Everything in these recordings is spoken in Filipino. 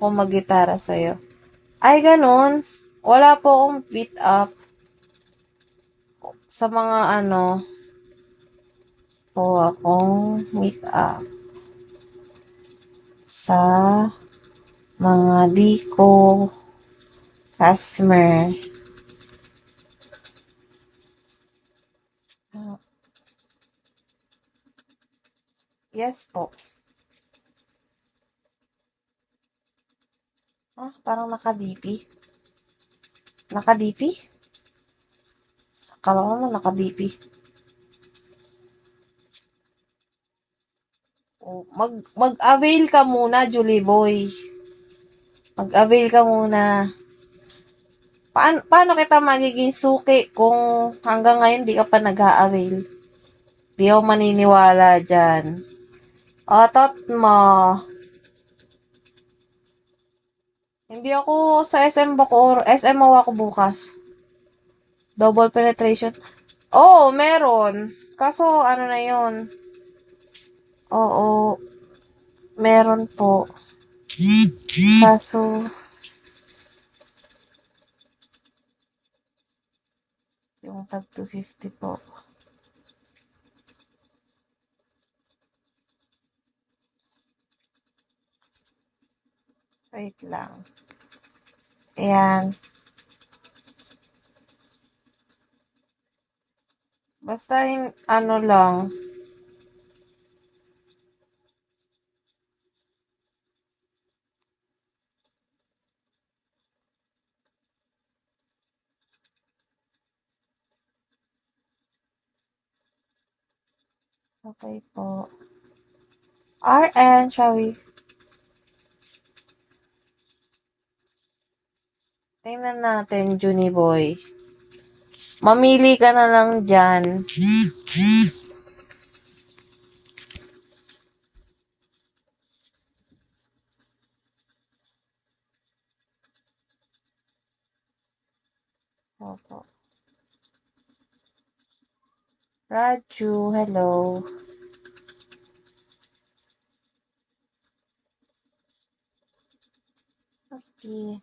kung mag-gitara sa'yo. Ay, ganun. Wala po akong beat up sa mga po akong meet up sa mga di ko customer. Yes po. Parang naka-DP. Naka-DP? Akala ko naman naka-DP. Mag-avail ka muna, Julie Boy. Mag-avail ka muna. Paano kita magiging suki kung hanggang ngayon di ka pa nag-a-avail? Di ako maniniwala dyan. Otot mo. Hindi ako sa SM Bacoor. SM ako bukas. Double penetration. Oo, meron. Kaso, na yun? Oo, meron po. Kaso, yung tag 250 po. Wait lang. Ayan. Basta lang. Okay po. RN, shall we? Tingnan natin, Junie Boy. Mamili ka na lang dyan. Opo. Raju, hello. Okay.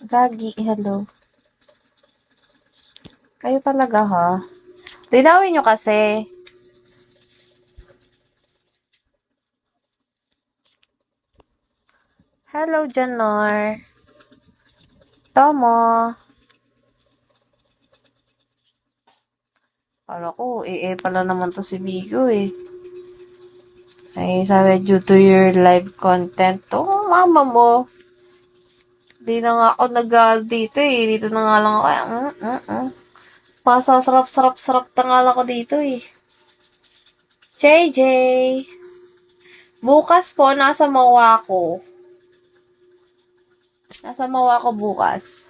Gagi, hello. Kayo talaga, ha? Linawin nyo kasi. Hello, Janor. Tomo. Kala ko, pala naman to si Bigo eh. Ay, sabi, due to your live content. Oh, mama mo. Di na nga ako dito eh. Dito na nga lang ako. Pasasarap-sarap-sarap na nga lang ako dito eh. JJ. Bukas po, nasa Mawa ko. Nasa Mawa ko bukas.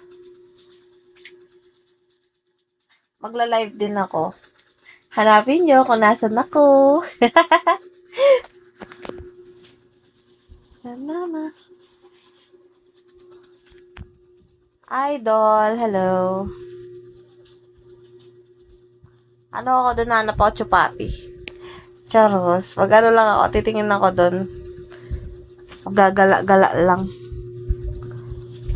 Magla-live din ako. Hanapin nyo kung nasan ako. Mama. Idol, hello. Ano ako doon, hanap ako chupapi. Charos. Pag lang ako, titingin ako doon. Gagala-gala lang.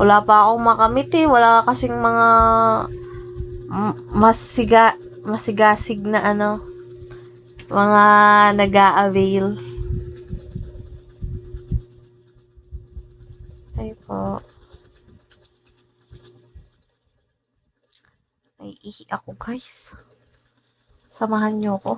Wala pa akong makamit eh. Wala kasing mga masigasig na mga nag-a-avail. Ay po. Ay, ihi ako guys. Samahan nyo ko.